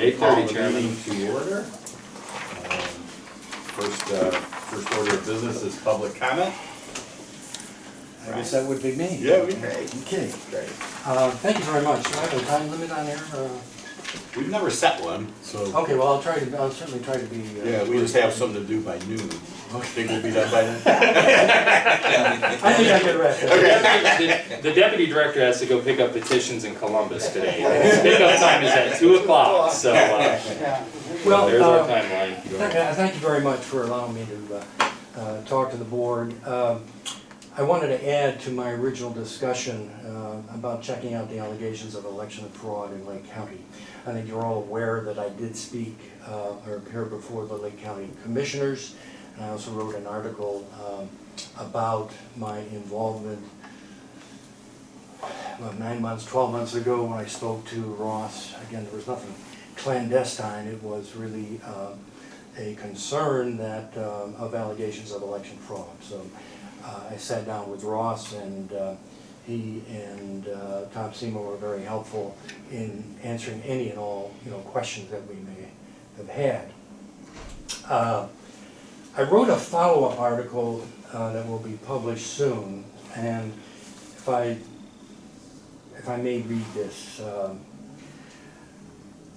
8:30, the Chairman. meeting to order. First order of business is public comment. I guess that would be me. Yeah, we may. Okay. Great. Thank you very much. Do I have a time limit on there? We've never set one, so. Okay, well, I'll certainly try to be. Yeah, we just have something to do by noon. Think we'll be done by then? I think I can wrap that. The deputy director has to go pick up petitions in Columbus today. His pickup time is at 2 o'clock, so Well, there's our timeline. Thank you very much for allowing me to talk to the board. I wanted to add to my original discussion about checking out the allegations of election fraud in Lake County. I think you're all aware that I did speak or appear before the Lake County Commissioners. And I also wrote an article about my involvement 9 months, 12 months ago when I spoke to Ross. Again, there was nothing clandestine. It was really a concern that of allegations of election fraud. So I sat down with Ross, and he and Tom Seymour were very helpful in answering any and all questions that we may have had. I wrote a follow-up article that will be published soon, and if I may read this.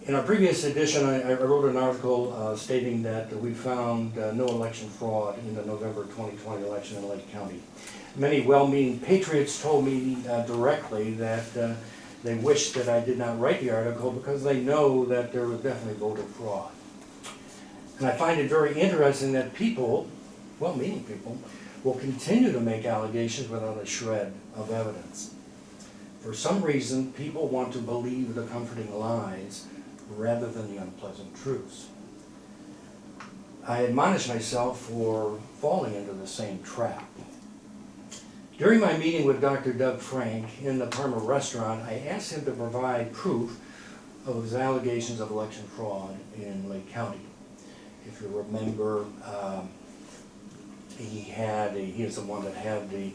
In our previous edition, I wrote an article stating that we found no election fraud in the November 2020 election in Lake County. Many well-meaning patriots told me directly that they wished that I did not write the article because they know that there was definitely voter fraud. And I find it very interesting that people, well-meaning people, will continue to make allegations without a shred of evidence. For some reason, people want to believe the comforting lies rather than the unpleasant truths. I admonish myself for falling into the same trap. During my meeting with Dr. Doug Frank in the Parma restaurant, I asked him to provide proof of his allegations of election fraud in Lake County. If you remember, he is the one that had the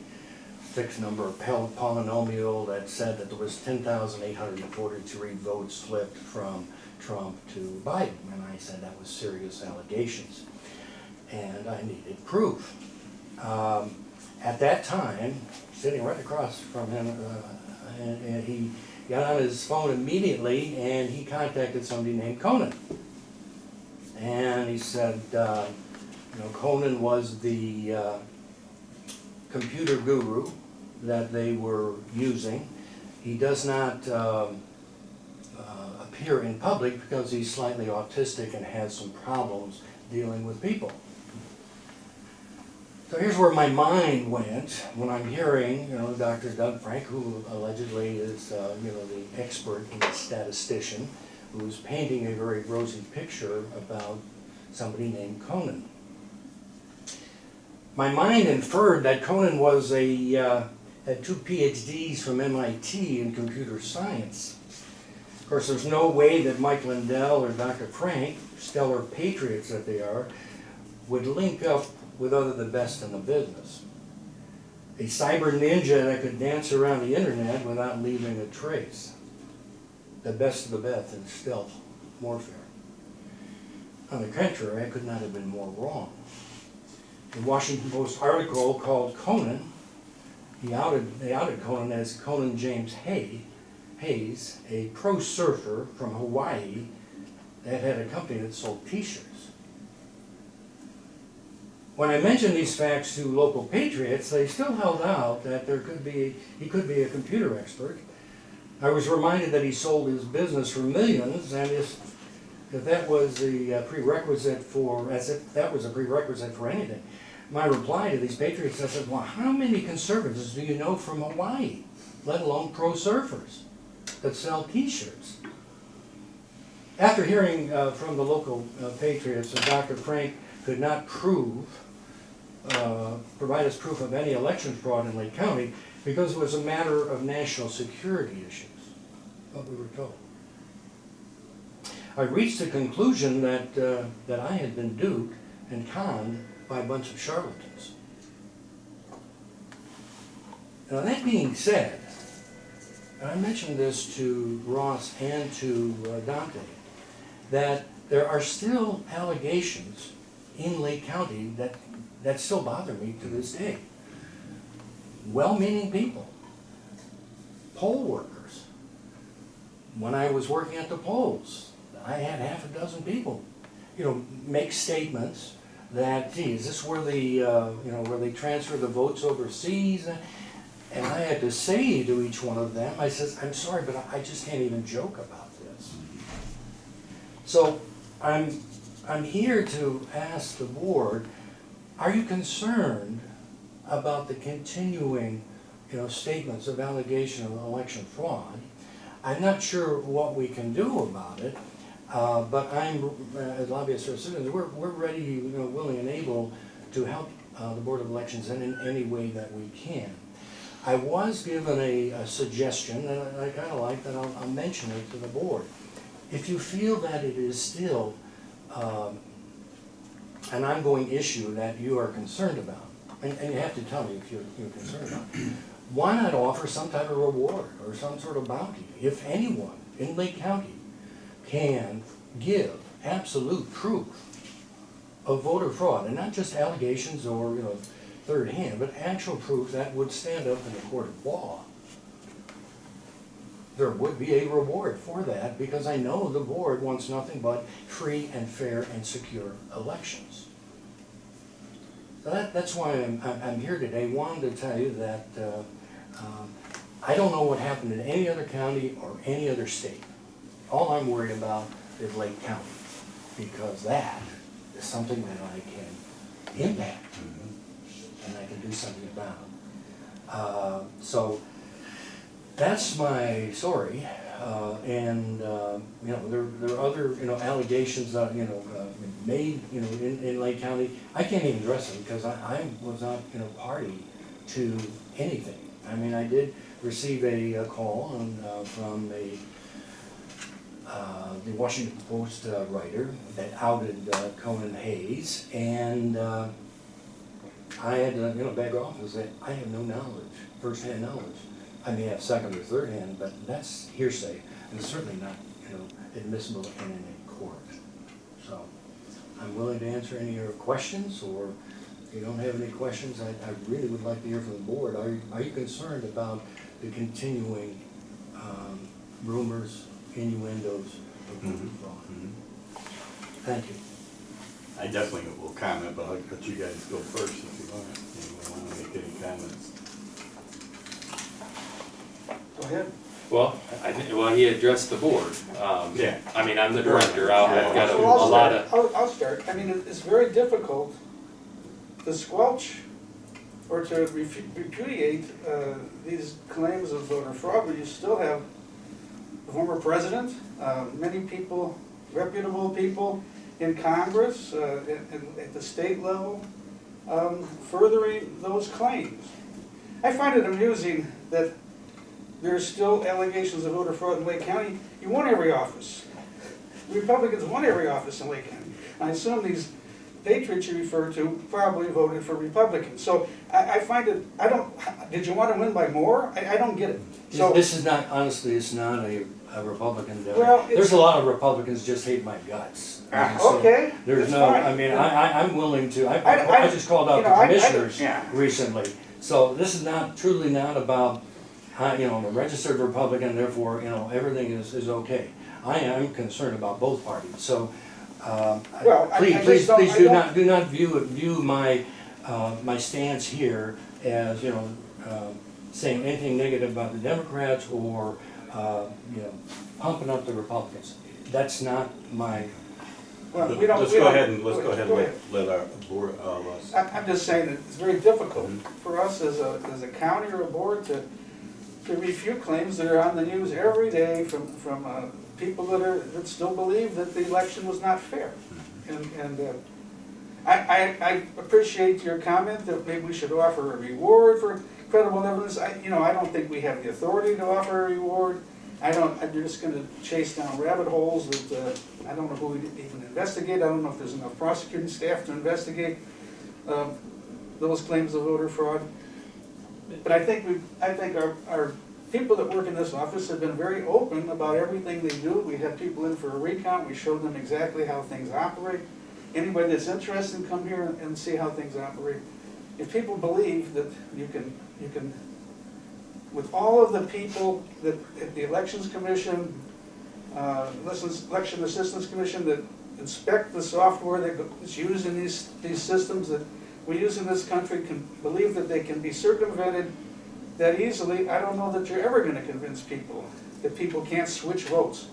fixed number of polynomial that said that there was 10,843 votes flipped from Trump to Biden. And I said that was serious allegations. And I needed proof. At that time, sitting right across from him, and he got on his phone immediately and he contacted somebody named Conan. And he said, Conan was the computer guru that they were using. He does not appear in public because he's slightly autistic and has some problems dealing with people. So here's where my mind went when I'm hearing, Dr. Doug Frank, who allegedly is, the expert and the statistician, who's painting a very rosy picture about somebody named Conan. My mind inferred that Conan had 2 PhDs from MIT in computer science. Of course, there's no way that Mike Lindell or Dr. Frank, stellar patriots that they are, would link up with the best in the business. A cyber ninja that could dance around the internet without leaving a trace. The best of the best in stealth warfare. On the contrary, I could not have been more wrong. The Washington Post article called Conan, they outed Conan as Conan James Hayes, a pro surfer from Hawaii that had a company that sold t-shirts. When I mentioned these facts to local patriots, they still held out that he could be a computer expert. I was reminded that he sold his business for millions, and if that was the prerequisite for, as if that was a prerequisite for anything. My reply to these patriots, I said, well, how many conservatives do you know from Hawaii, let alone pro surfers that sell t-shirts? After hearing from the local patriots that Dr. Frank could not provide us proof of any election fraud in Lake County because it was a matter of national security issues, what we were told. I reached the conclusion that I had been duped and conned by a bunch of charlatans. Now that being said, and I mentioned this to Ross and to Dante, that there are still allegations in Lake County that still bother me to this day. Well-meaning people, poll workers. When I was working at the polls, I had half a dozen people, make statements that, gee, is this where where they transfer the votes overseas? And I had to say to each one of them, I says, I'm sorry, but I just can't even joke about this. So I'm here to ask the board, are you concerned about the continuing, statements of allegation of election fraud? I'm not sure what we can do about it, but as lobbyists or citizens, we're ready, willing and able to help the Board of Elections in any way that we can. I was given a suggestion, and I kind of like that, I'll mention it to the board. If you feel that it is still an ongoing issue that you are concerned about, and you have to tell me if you're concerned about it, why not offer some type of reward or some sort of bounty? If anyone in Lake County can give absolute proof of voter fraud, and not just allegations or third hand, but actual proof that would stand up in a court of law, there would be a reward for that, because I know the board wants nothing but free and fair and secure elections. So that's why I'm here today. Wanted to tell you that I don't know what happened in any other county or any other state. All I'm worried about is Lake County, because that is something that I can impact and I can do something about. So that's my story, and there are other allegations that made in Lake County. I can't even address them because I was not party to anything. I mean, I did receive a call from the Washington Post writer that outed Conan Hayes, and I had to back off and say I have no knowledge, first-hand knowledge. I may have second or third hand, but that's hearsay, and it's certainly not, admissible in a court. So I'm willing to answer any of your questions, or if you don't have any questions, I really would like to hear from the board. Are you concerned about the continuing rumors, innuendos of voter fraud? Thank you. I definitely will comment, but I'll let you guys go first if you want. Anyone want to make any comments? Go ahead. Well, he addressed the board. Yeah. I mean, I'm the director. I've got a So lot of. I'll start. I mean, it's very difficult to squelch or to repudiate these claims of voter fraud, but you still have the former president, many people, reputable people in Congress, at the state level, furthering those claims. I find it amusing that there's still allegations of voter fraud in Lake County. You won every office. Republicans won every office in Lake County. I assume these patriots you refer to probably voted for Republicans. So I find it, did you want to win by more? I don't get it. So This is not, honestly, it's not a Republican. Well, there's a lot of Republicans just hate my guts. I mean, so okay, there's that's no, fine. I mean, I'm willing to, I I just called out the commissioners recently. So this is truly not about, I'm a registered Republican, therefore, everything is okay. I am concerned about both parties. So please do not view my my stance here as saying anything negative about the Democrats or pumping up the Republicans. That's not my. Well, Let's go ahead and let our board us. I'm just saying that it's very difficult for us as a county or a board to refute claims that are on the news every day from people that still believe that the election was not fair. And I appreciate your comment that maybe we should offer a reward for credible evidence. I don't think we have the authority to offer a reward. I'm just going to chase down rabbit holes that I don't know who would even investigate. I don't know if there's enough prosecuting staff to investigate those claims of voter fraud. But I think our people that work in this office have been very open about everything they do. We have people in for a recount, we showed them exactly how things operate. Anybody that's interested, come here and see how things operate. If people believe that you can, with all of the people that, at the Elections Commission, Election Assistance Commission, that inspect the software that's used in these systems that we use in this country, can believe that they can be circumvented that easily, I don't know that you're ever gonna convince people that people can't switch votes,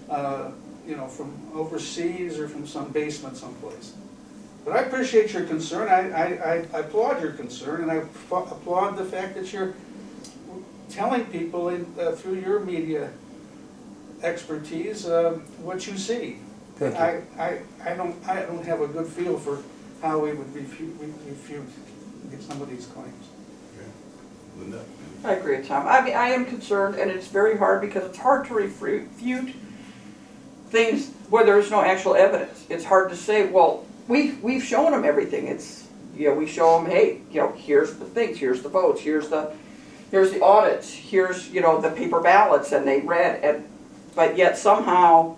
you know, from overseas or from some basement someplace. But I appreciate your concern, I applaud your concern, and I applaud the fact that you're telling people through your media expertise what you see. Thank you. I don't have a good feel for how we would refute some of these claims. Okay. Linda? I agree with Tom. I mean, I am concerned, and it's very hard because it's hard to refute things where there's no actual evidence. It's hard to say, well, we've shown them everything. It's, you know, we show them, hey, you know, here's the things, here's the votes, here's the audits, here's, you know, the paper ballots, and they read, but yet somehow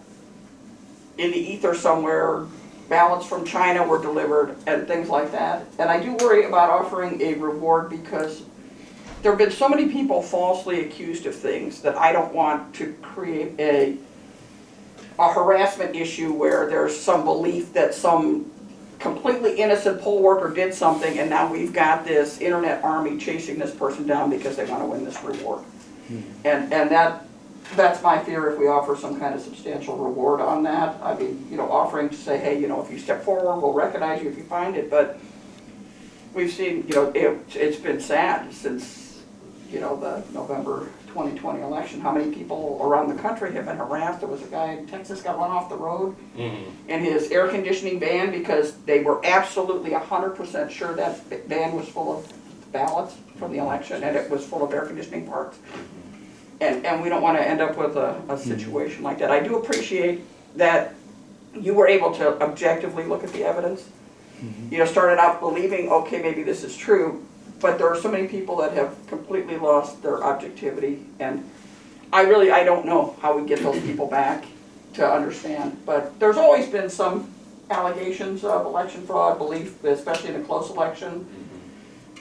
in the ether somewhere, ballots from China were delivered and things like that. And I do worry about offering a reward because there have been so many people falsely accused of things that I don't want to create a harassment issue where there's some belief that some completely innocent poll worker did something and now we've got this internet army chasing this person down because they want to win this reward. And that's my fear if we offer some kind of substantial reward on that. I mean, you know, offering to say, hey, you know, if you step forward, we'll recognize you if you find it. But we've seen, you know, it's been sad since, you know, the November 2020 election. How many people around the country have been harassed? There was a guy in Texas got run off the road in his air conditioning van because they were absolutely 100% sure that van was full of ballots from the election and it was full of air conditioning parts. And we don't want to end up with a situation like that. I do appreciate that you were able to objectively look at the evidence. You know, started out believing, okay, maybe this is true, but there are so many people that have completely lost their objectivity, and I don't know how we get those people back to understand. But there's always been some allegations of election fraud, belief, especially in a close election,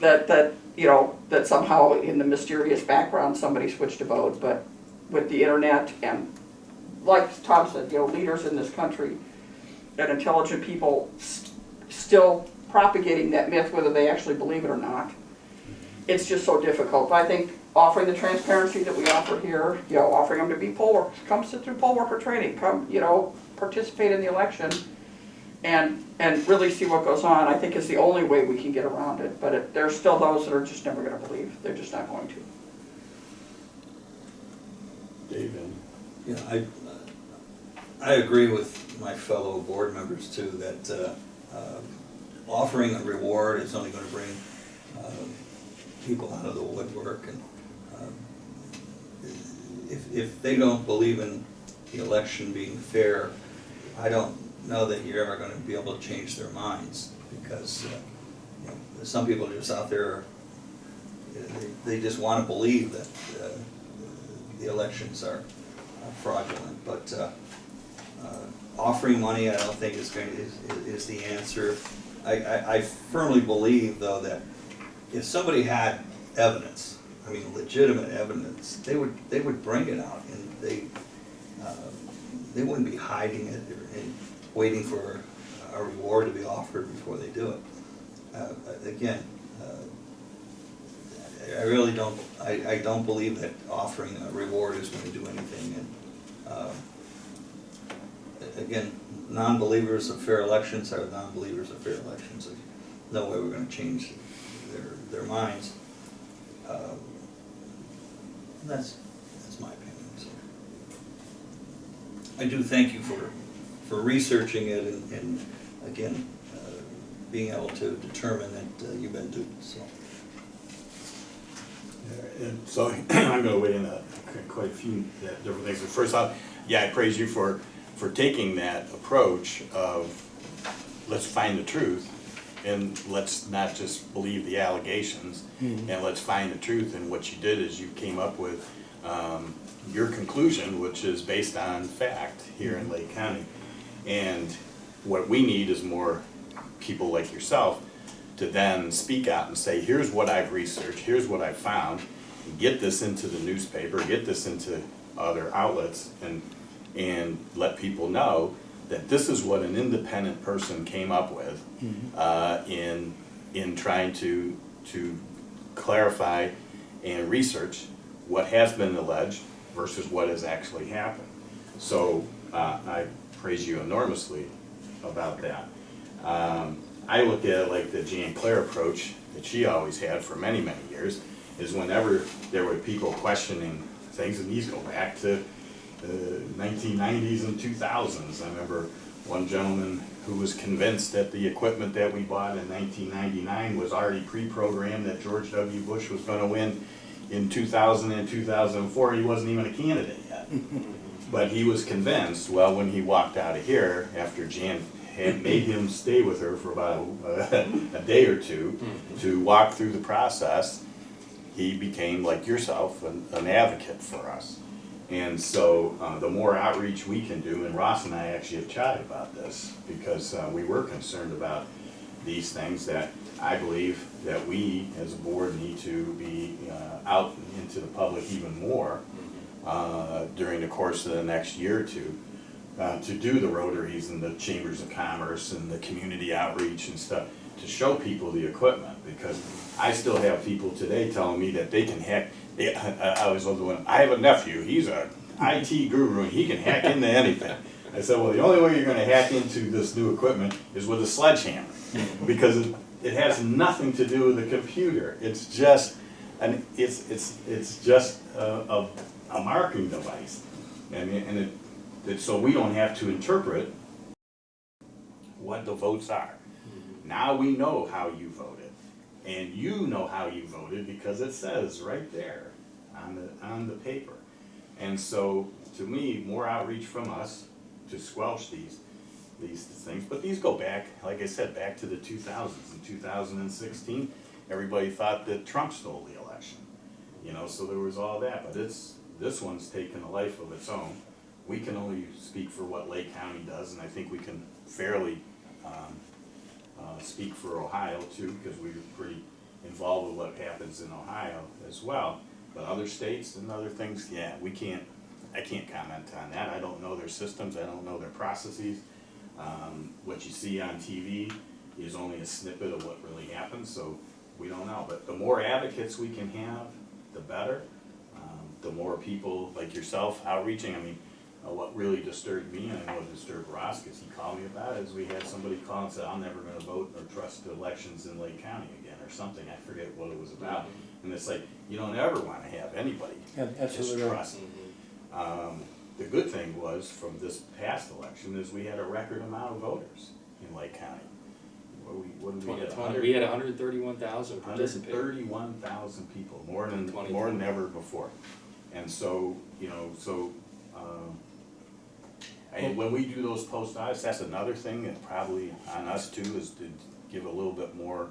that you know, that somehow in the mysterious background somebody switched a vote. But with the internet and, like Tom said, you know, leaders in this country and intelligent people still propagating that myth, whether they actually believe it or not, it's just so difficult. But I think offering the transparency that we offer here, you know, offering them to be poll workers, come sit through poll worker training, come, you know, participate in the election, and really see what goes on, I think is the only way we can get around it. But there's still those that are just never going to believe. They're just not going to. David? Yeah, I agree with my fellow board members too, that offering a reward is only going to bring people out of the woodwork. And if they don't believe in the election being fair, I don't know that you're ever going to be able to change their minds, because you know, some people are just out there, they just want to believe that the elections are fraudulent. But offering money, I don't think is the answer. I firmly believe, though, that if somebody had evidence, I mean legitimate evidence, they would bring it out, and they wouldn't be hiding it and waiting for a reward to be offered before they do it. Again, I really don't. I don't believe that offering a reward is going to do anything. And again, non-believers of fair elections are non-believers of fair elections. There's no way we're going to change their minds. That's my opinion. So I do thank you for researching it and again being able to determine that you've been duped. So. Yeah, and so I'm going to weigh in quite a few different things. First off, yeah, I praise you for taking that approach of let's find the truth and let's not just believe the allegations, and let's find the truth. And what you did is you came up with your conclusion, which is based on fact here in Lake County. And what we need is more people like yourself to then speak out and say, here's what I've researched, here's what I've found, get this into the newspaper, get this into other outlets, and let people know that this is what an independent person came up with in trying to clarify and research what has been alleged versus what has actually happened. So I praise you enormously about that. I look at it like the Jan Claire approach that she always had for many, many years, is whenever there were people questioning things, and these go back to the 1990s and 2000s. I remember one gentleman who was convinced that the equipment that we bought in 1999 was already pre-programmed, that George W. Bush was going to win in 2000 and 2004. He wasn't even a candidate yet. But he was convinced. Well, when he walked out of here, after Jan had made him stay with her for about a day or two to walk through the process, he became, like yourself, an advocate for us. And so the more outreach we can do, and Ross and I actually have chatted about this, because we were concerned about these things that I believe that we as a board need to be out into the public even more during the course of the next year or two, to do the Rotaries and the Chambers of Commerce and the community outreach and stuff, to show people the equipment. Because I still have people today telling me that they can hack. I was the one. I have a nephew. He's a IT guru and he can hack into anything. I said, well, the only way you're going to hack into this new equipment is with a sledgehammer, because it has nothing to do with the computer. It's just it's just a marking device, and so we don't have to interpret what the votes are. Now we know how you voted, and you know how you voted because it says right there on the paper. And so, to me, more outreach from us to squelch these things. But these go back, like I said, back to the 2000s. In 2016, everybody thought that Trump stole the election. You know, so there was all that. But this one's taken a life of its own. We can only speak for what Lake County does, and I think we can fairly speak for Ohio too, because we're pretty involved with what happens in Ohio as well. But other states and other things, yeah, I can't comment on that. I don't know their systems, I don't know their processes. What you see on TV is only a snippet of what really happens, so we don't know. But the more advocates we can have, the better. The more people like yourself outreaching. I mean, what really disturbed me, and I know it disturbed Ross, because he called me about it, is we had somebody call and say, I'm never going to vote or trust the elections in Lake County again, or something. I forget what it was about. And it's like, you don't ever want to have anybody distrust. The good thing was, from this past election, is we had a record amount of voters in Lake County. What did we get? We had 131,000 participate. 131,000 people, more than ever before. And so, you know, and when we do those post audits, that's another thing that probably on us too, is to give a little bit more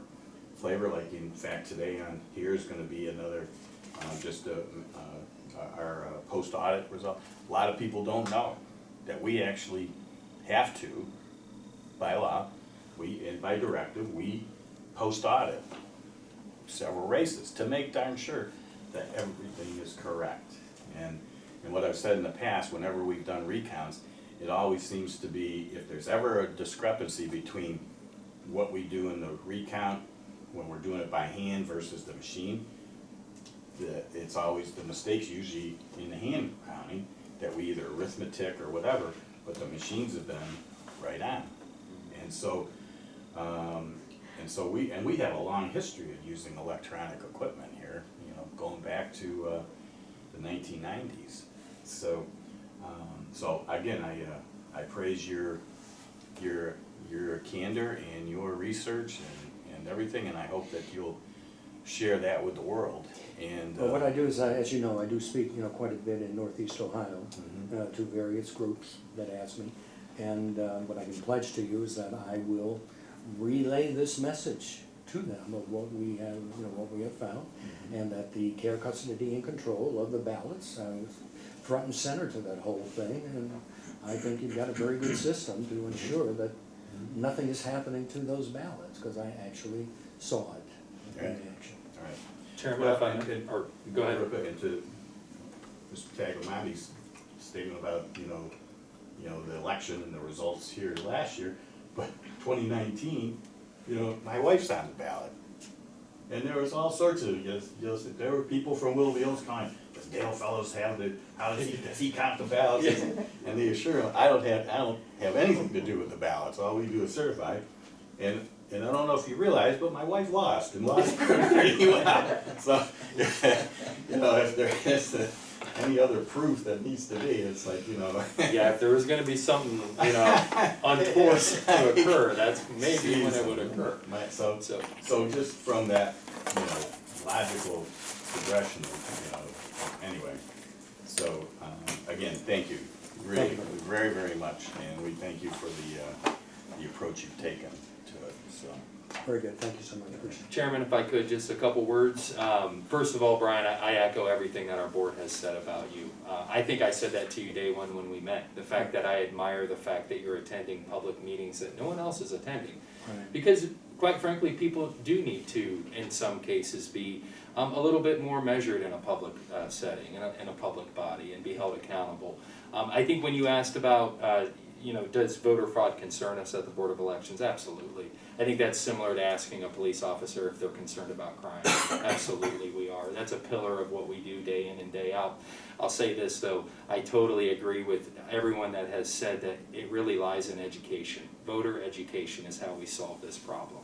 flavor. Like, in fact, today on here is going to be another our post audit result. A lot of people don't know that we actually have to, by law, and by directive, we post audit several races to make darn sure that everything is correct. And what I've said in the past, whenever we've done recounts, it always seems to be, if there's ever a discrepancy between what we do in the recount when we're doing it by hand versus the machine, it's always the mistakes usually in the hand counting, that we either arithmetic or whatever, but the machines have been right on. And so we have a long history of using electronic equipment here, you know, going back to the 1990s. So again, I praise your candor and your research and everything, and I hope that you'll share that with the world. And well, what I do is, as you know, I do speak, you know, quite a bit in Northeast Ohio to various groups that ask me, and what I can pledge to you is that I will relay this message to them of what we have, what we have found, and that the care, custody, and control of the ballots was front and center to that whole thing, and I think you've got a very good system to ensure that nothing is happening to those ballots, because I actually saw it in action. All right. Chairman, if I may, or go ahead. Real quick, and to Mr. Tagliamonte's statement about, the election and the results here last year, but 2019, my wife's on the ballot. And there was all sorts of, there were people from Willville's kind, does Dale Fellows have how does he count the ballots? And they assure him, I don't have anything to do with the ballots, all we do is certify. And I don't know if you realize, but my wife lost pretty well. So, if there is any other proof that needs to be, it's like, Yeah, if there was gonna be something, untoward to occur, that's maybe when it would occur. So just from that, logical progression, anyway. So, again, thank you, really, very, very much, and we thank you for the approach you've taken to it, so. Very good, thank you so much. Appreciate it. Chairman, if I could, just a couple words. First of all, Brian, I echo everything that our board has said about you. I think I said that to you day one when we met. The fact that I admire the fact that you're attending public meetings that no one else is attending. Right. Because quite frankly, people do need to, in some cases, be a little bit more measured in a public setting, in a public body, and be held accountable. I think when you asked about does voter fraud concern us at the Board of Elections? Absolutely. I think that's similar to asking a police officer if they're concerned about crime. Absolutely we are. That's a pillar of what we do day in and day out. I'll say this though, I totally agree with everyone that has said that it really lies in education. Voter education is how we solve this problem.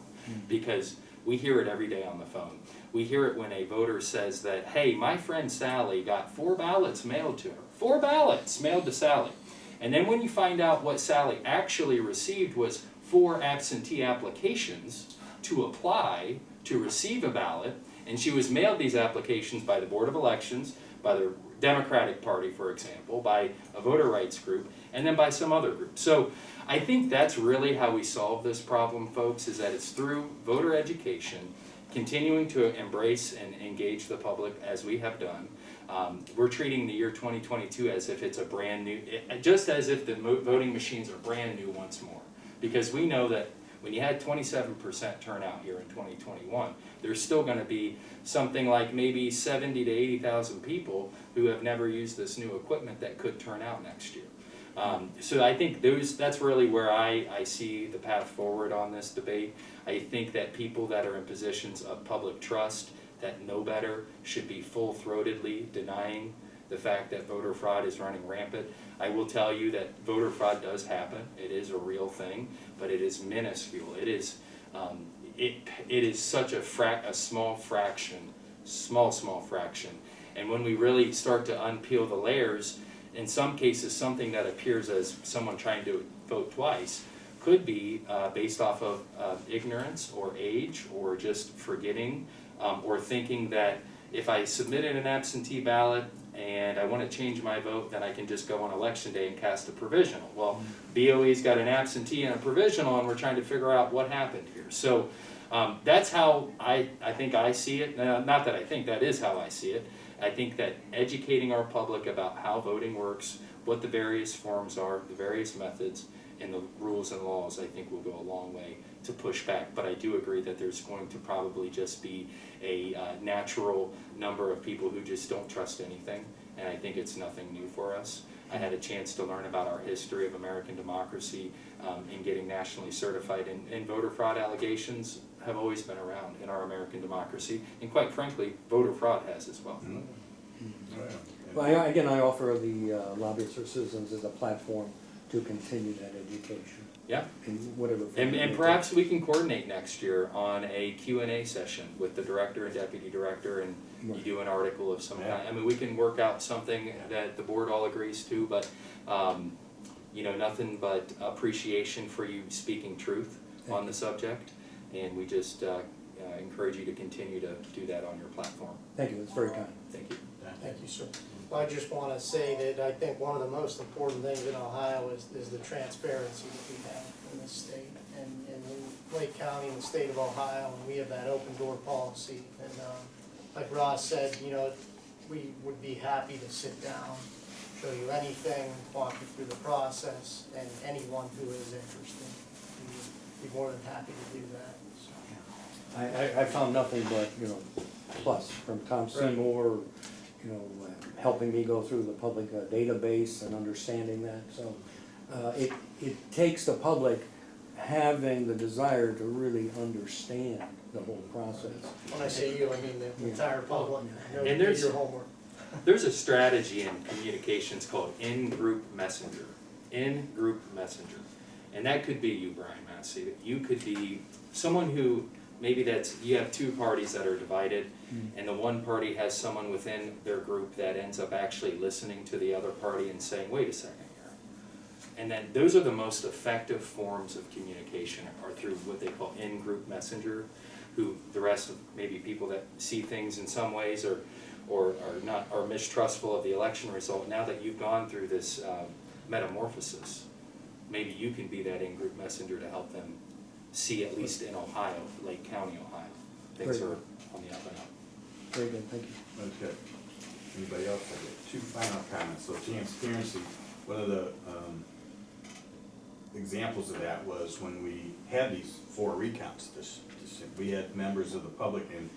Because we hear it every day on the phone. We hear it when a voter says that, hey, my friend Sally got 4 ballots mailed to her. 4 ballots mailed to Sally. And then when you find out what Sally actually received was 4 absentee applications to apply to receive a ballot, and she was mailed these applications by the Board of Elections, by the Democratic Party, for example, by a voter rights group, and then by some other group. So I think that's really how we solve this problem, folks, is that it's through voter education, continuing to embrace and engage the public as we have done. We're treating the year 2022 as if it's a brand new, just as if the voting machines are brand new once more. Because we know that when you had 27% turnout here in 2021, there's still going to be something like maybe 70 to 80,000 people who have never used this new equipment that could turn out next year. So I think that's really where I see the path forward on this debate. I think that people that are in positions of public trust that know better should be full-throatedly denying the fact that voter fraud is running rampant. I will tell you that voter fraud does happen. It is a real thing, but it is minuscule. It is such a small fraction, small fraction. And when we really start to unpeel the layers, in some cases, something that appears as someone trying to vote twice could be based off of ignorance or age or just forgetting or thinking that if I submitted an absentee ballot and I want to change my vote, then I can just go on election day and cast a provisional. Well, BOE's got an absentee and a provisional, and we're trying to figure out what happened here. So that's how I think I see it. Not that I think, that is how I see it. I think that educating our public about how voting works, what the various forms are, the various methods, and the rules and laws, I think will go a long way to push back. But I do agree that there's going to probably just be a natural number of people who just don't trust anything, and I think it's nothing new for us. I had a chance to learn about our history of American democracy in getting nationally certified, and voter fraud allegations have always been around in our American democracy, and quite frankly, voter fraud has as well. Well, I offer the Lobbyists for Citizens as a platform to continue that education. Yeah. In whatever form. And perhaps we can coordinate next year on a Q&A session with the director and deputy director, and you do an article of some kind. I mean, we can work out something that the board all agrees to, but nothing but appreciation for you speaking truth on the subject, and we just encourage you to continue to do that on your platform. Thank you, that's very kind. Thank you. Thank you, sir. I just want to say that I think one of the most important things in Ohio is the transparency that we have in this state. And Lake County and the state of Ohio, and we have that open door policy. And like Ross said, you know, we would be happy to sit down, show you anything, walk you through the process, and anyone who is interested, we would be more than happy to do that. So. I found nothing but, you know, plus from Tom Seymour, you know, helping me go through the public database and understanding that. So it takes the public having the desire to really understand the whole process. When I say you, I mean the entire public. You know, And do there's- your homework. There's a strategy in communications called in-group messenger. In-group messenger. And that could be you, Brian Massey. You could be someone who, maybe you have two parties that are divided, and the one party has someone within their group that ends up actually listening to the other party and saying, wait a second here. And then those are the most effective forms of communication, are through what they call in-group messenger, who the rest of maybe people that see things in some ways or are mistrustful of the election result. Now that you've gone through this metamorphosis, maybe you can be that in-group messenger to help them see, at least in Ohio, Lake County, Ohio, things Very are good. on the up and up. Very good, thank you. Okay. Anybody else have it? Two final comments. So transparency, one of the examples of that was when we had these 4 recounts. We had members of the public and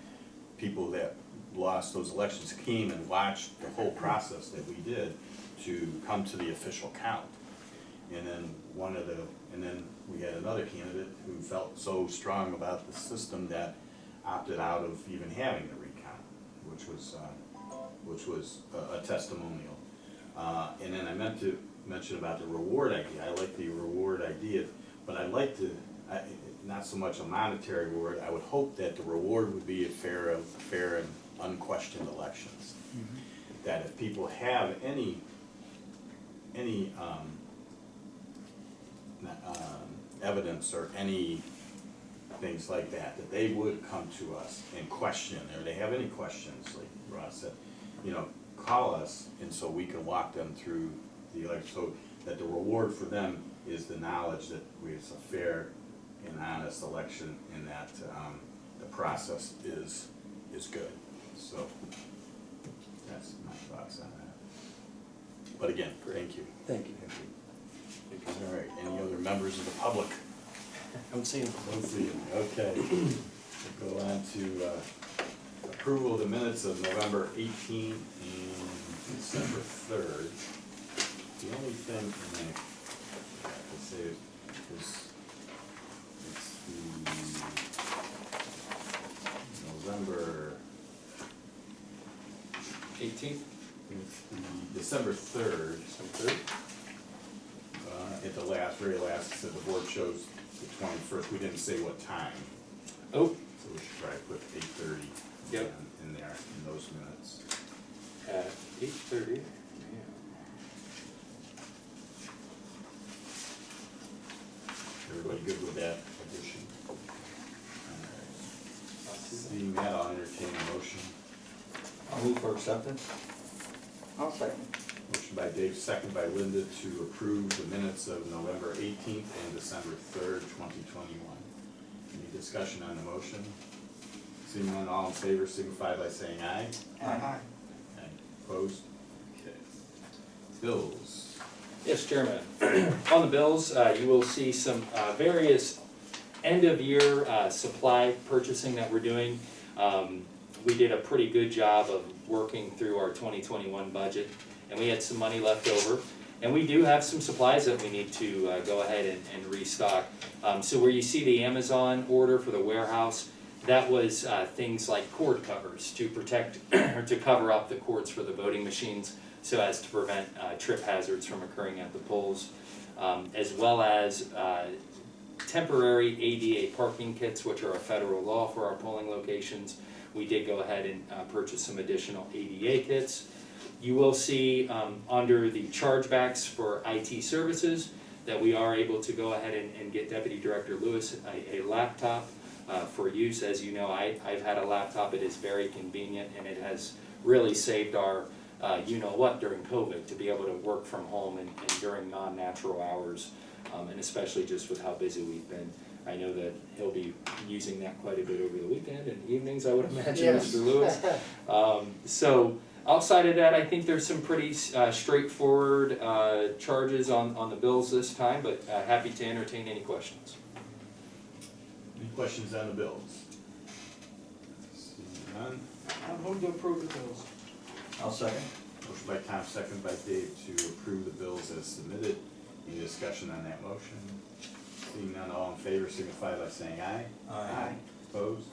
people that lost those elections came and watched the whole process that we did to come to the official count. And then we had another candidate who felt so strong about the system that opted out of even having the recount, which was a testimonial. And then I meant to mention about the reward idea. I like the reward idea, but I'd like to, not so much a monetary reward. I would hope that the reward would be a fair and unquestioned elections. Mm-hmm. That if people have any evidence or any things like that, that they would come to us and question, or they have any questions, like Ross said, you know, call us, and so we can walk them through the election, so that the reward for them is the knowledge that it's a fair and honest election, and that the process is good. So that's my thoughts on that. But again, thank you. Thank you. All right, any other members of the public? I'm seeing. Don't see them. Okay. We'll go on to approval of the minutes of November 18th and December 3rd. The only thing I have to say is it's the November, 18th, it's the December 3rd. December 3rd. At the very last, it said the board chose the 21st. We didn't say what time. Oh, So we should try to put 8:30 Yep. in there, in those minutes. at 8:30. Everybody good with that addition? All right. Seeing that, I'll entertain a motion. I'll move for acceptance. I'll second. Motion by Dave, second by Linda to approve the minutes of November 18th and December 3rd, 2021. Any discussion on the motion? Seeing none, all in favor signify by saying aye. Aye. Aye. Opposed? Okay. Bills. Yes, Chairman. On the bills, you will see some various end-of-year supply purchasing that we're doing. We did a pretty good job of working through our 2021 budget, and we had some money left over. And we do have some supplies that we need to go ahead and restock. So where you see the Amazon order for the warehouse, that was things like cord covers to protect or to cover up the cords for the voting machines, so as to prevent trip hazards from occurring at the polls, as well as temporary ADA parking kits, which are a federal law for our polling locations. We did go ahead and purchase some additional ADA kits. You will see under the chargebacks for IT services that we are able to go ahead and get Deputy Director Lewis a laptop for use. As you know, I've had a laptop. It is very convenient, and it has really saved our you-know-what during COVID to be able to work from home and during non-natural hours, and especially just with how busy we've been. I know that he'll be using that quite a bit over the weekend and evenings, I would imagine, Yes. Mr. Lewis. So outside of that, I think there's some pretty straightforward charges on the bills this time, but happy to entertain any questions. Any questions on the bills? Seeing none. I'm going to approve the bills. I'll second. Motion by Tom, second by Dave to approve the bills as submitted. Any discussion on that motion? Seeing none, all in favor signify by saying aye. Aye. Opposed?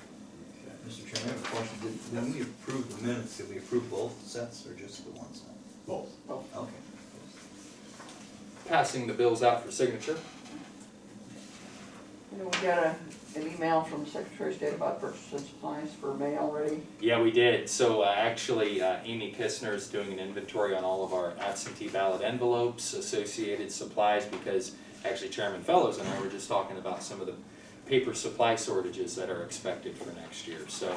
Okay. Mr. Chairman, I have a question. When we approve the minutes, did we approve both sets or just the one set? Both. Okay. Passing the bills out for signature. You know, we got an email from the Secretary of State about purchasing supplies for May already. Yeah, we did. So actually, Amy Kistner is doing an inventory on all of our absentee ballot envelopes, associated supplies, because actually Chairman Fellows and I were just talking about some of the paper supply shortages that are expected for next year. So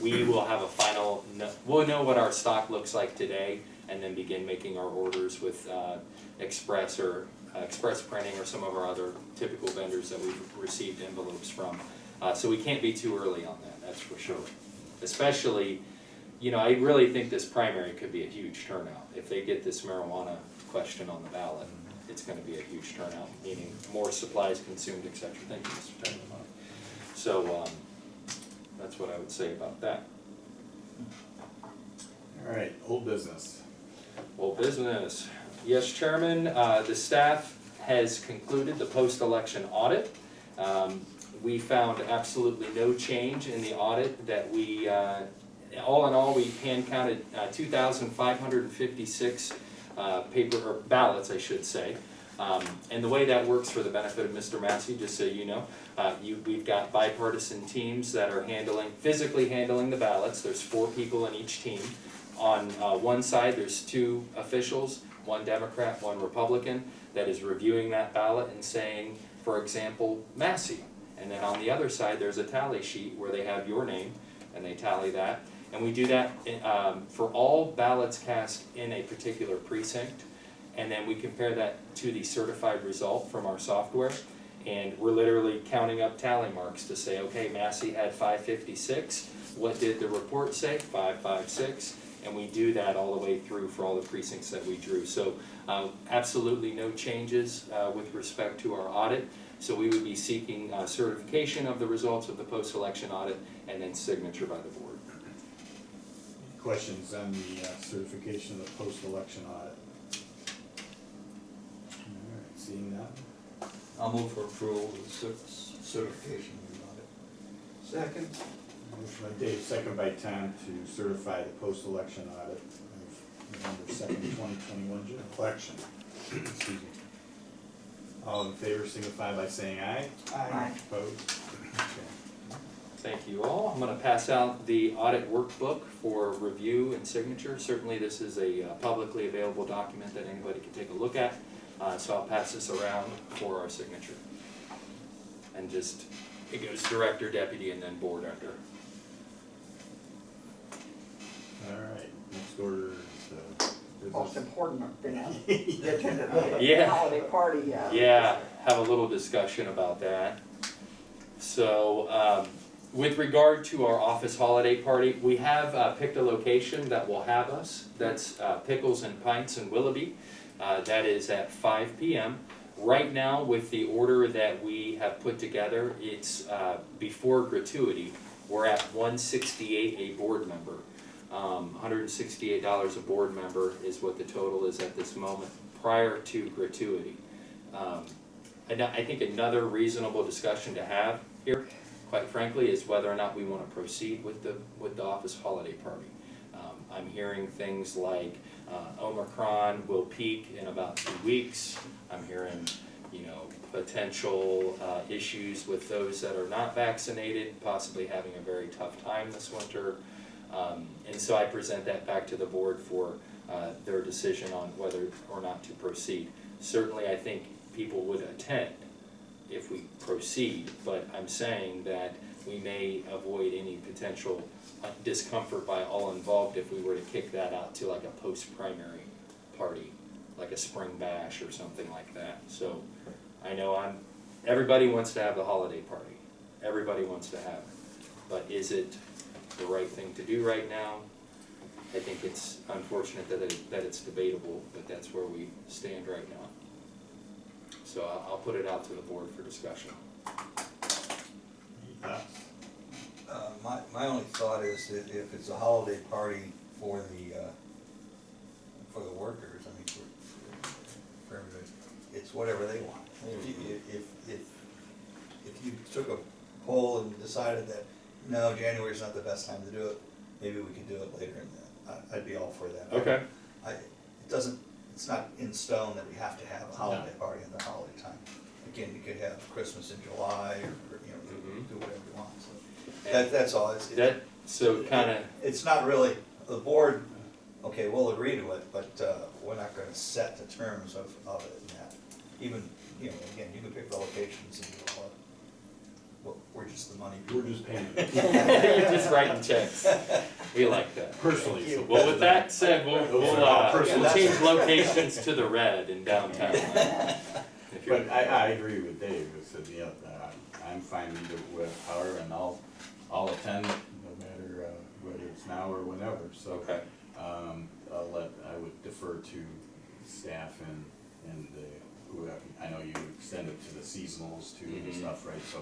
we will have a final, we'll know what our stock looks like today, and then begin making our orders with Express Printing or some of our other typical vendors that we've received envelopes from. So we can't be too early on that, that's for sure. Especially, you know, I really think this primary could be a huge turnout. If they get this marijuana question on the ballot, it's gonna be a huge turnout, meaning more supplies consumed, et cetera. Thank you, Mr. Chairman. So that's what I would say about that. All right, old business. Well, business. Yes, Chairman, the staff has concluded the post-election audit. We found absolutely no change in the audit that we, all in all, we hand counted 2,556 paper, or ballots, I should say. And the way that works for the benefit of Mr. Massey, just so you know, we've got bipartisan teams that are physically handling the ballots. There's 4 people in each team. On one side, there's 2 officials, 1 Democrat, 1 Republican, that is reviewing that ballot and saying, for example, Massey. And then on the other side, there's a tally sheet where they have your name and they tally that. And we do that for all ballots cast in a particular precinct. And then we compare that to the certified result from our software. And we're literally counting up tally marks to say, okay, Massey had 556. What did the report say? 556. And we do that all the way through for all the precincts that we drew. So absolutely no changes with respect to our audit. So we would be seeking certification of the results of the post-election audit and then signature by the board. Questions on the certification of the post-election audit? All right, seeing none. I'll move for approval of the certification of the audit. Second. Motion by Dave, second by Tom to certify the post-election audit of November 2nd, 2021 general election. Excuse me. All in favor signify by saying aye. Aye. Opposed? Okay. Thank you all. I'm going to pass out the audit workbook for review and signature. Certainly this is a publicly available document that anybody can take a look at. So I'll pass this around for our signature. And just, it goes director, deputy, and then board under. All right, next order is Most business. important thing, the attendance at the Yeah. holiday party. Yeah, have a little discussion about that. So, with regard to our office holiday party, we have picked a location that will have us. That's Pickles and Pints in Willoughby. That is at 5 p.m. Right now, with the order that we have put together, it's before gratuity. We're at $168 a board member. $168 a board member is what the total is at this moment, prior to gratuity. And I think another reasonable discussion to have here, quite frankly, is whether or not we want to proceed with the office holiday party. I'm hearing things like Omicron will peak in about 2 weeks. I'm hearing, you know, potential issues with those that are not vaccinated, possibly having a very tough time this winter. And so I present that back to the board for their decision on whether or not to proceed. Certainly, I think people would attend if we proceed, but I'm saying that we may avoid any potential discomfort by all involved if we were to kick that out to like a post-primary party, like a spring bash or something like that. So I know I'm everybody wants to have the holiday party. Everybody wants to have it. But is it the right thing to do right now? I think it's unfortunate that it's debatable, but that's where we stand right now. So I'll put it out to the board for discussion. My only thought is that if it's a holiday party for the workers, I mean, for everybody, it's whatever they want. If you took a poll and decided that, no, January's not the best time to do it, maybe we could do it later in the, I'd be all for that. Okay. It's not in stone that we have to have a holiday party in the holiday time. Again, you could have Christmas in July, or, you know, do whatever you want, so. That's all. So kinda, It's not really, the board, okay, we'll agree to it, but we're not gonna set the terms of it and that. Even, you know, again, you can pick the locations and do all that. Well, we're just the money. We're just paying. you're just writing checks. We like that. Personally. so- Well, with that said, we'll Personal. change locations to the red in downtown. If you're- But I agree with Dave, I said, yeah, I'm fine either with however, and I'll attend no matter whether it's now or whenever, so. Okay. I would defer to staff and who, I know you extend it to the seasonals too and Mhm. stuff, right? So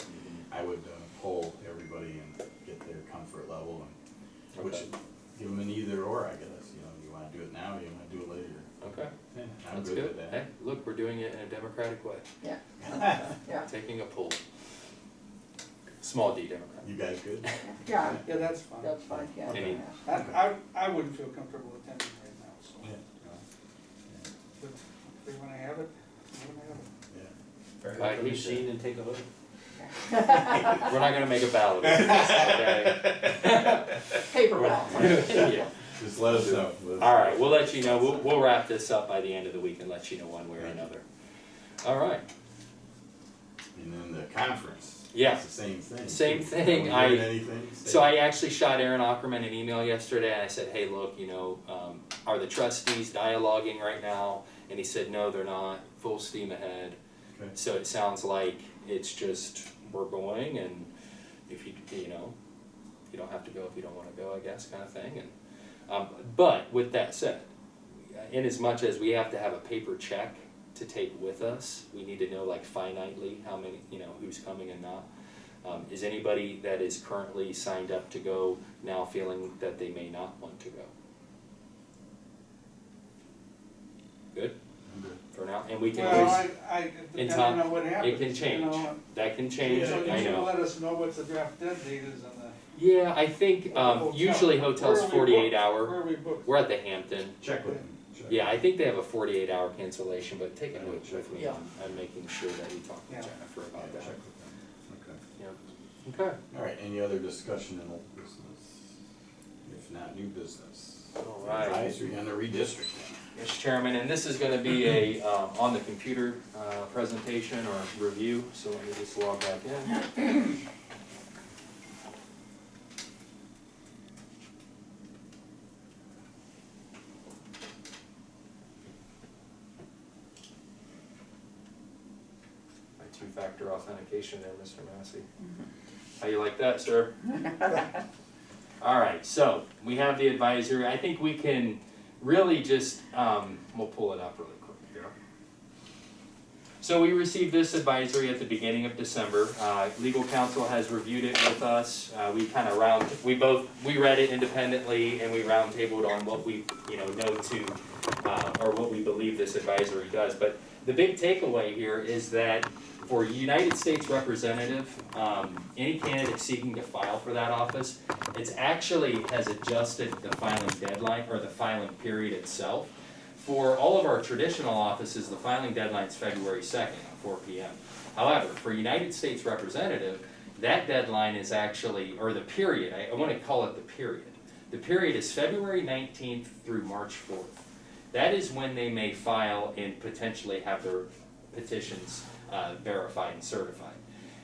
I would poll everybody and get their comfort level and, which, Okay. give them an either or, I guess, you know, you wanna do it now, you wanna do it later. Okay, Yeah, I'm that's good good. with Hey, that. look, we're doing it in a democratic way, Yeah, yeah, taking a poll. Small d Democrat. You guys good? yeah, Yeah, that's fine. that's fine, yeah. Any- I wouldn't feel comfortable attending right now, so. Yeah. But if they wanna have it, they wanna have it. Yeah. I hate that. and take a vote. We're not gonna make a ballot of this, okay? Paper ballot. Yeah. Just let us know. All right, we'll let you know, we'll wrap this up by the end of the week and let you know one way or another. All right, And then the conference. Yeah. It's the same thing. Same thing. Haven't heard anything? so I actually shot Aaron Ackerman an email yesterday, and I said, hey, look, you know, are the trustees dialoguing right now? And he said, no, they're not, full steam ahead. Okay. So it sounds like it's just, we're going, and if you know, you don't have to go if you don't wanna go, I guess, kind of thing, and, but with that said, in as much as we have to have a paper check to take with us, we need to know like finitely how many, you know, who's coming and not. Is anybody that is currently signed up to go now feeling that they may not want to go? Good? I'm good. For now, and we can Well, always, depending Tom, on what happens. it can you change, know. that can change, So I you should know. let us know what the draft dead date is on the. Yeah, I think, hotel. usually Where hotels are we 48 booked? hour, Where are we booked? we're at the Hampton. Check with them. Check. Yeah, I think they have a 48-hour cancellation, but take a note with me, Yeah. I'm making sure that we talk Yeah. with Jennifer Yeah, about that. check with them. Yeah, okay, Okay. All right, any other discussion in old business? If not, new business. all right. Advisory on the redistricting. Yes, Chairman, and this is gonna be a, on the computer, presentation or review, so let me just log back in. My two-factor authentication there, Mr. Massey. How you like that, sir? All right, so we have the advisory. I think we can really just, we'll pull it up really quick here. So we received this advisory at the beginning of December. Legal counsel has reviewed it with us. We read it independently and we roundtabled on what we, know to, or what we believe this advisory does. But the big takeaway here is that for United States Representative, any candidate seeking to file for that office, it's actually has adjusted the filing deadline, or the filing period itself. For all of our traditional offices, the filing deadline is February 2nd, 4 p.m. However, for United States Representative, that deadline is actually, or the period, I want to call it the period. The period is February 19th through March 4th. That is when they may file and potentially have their petitions verified and certified.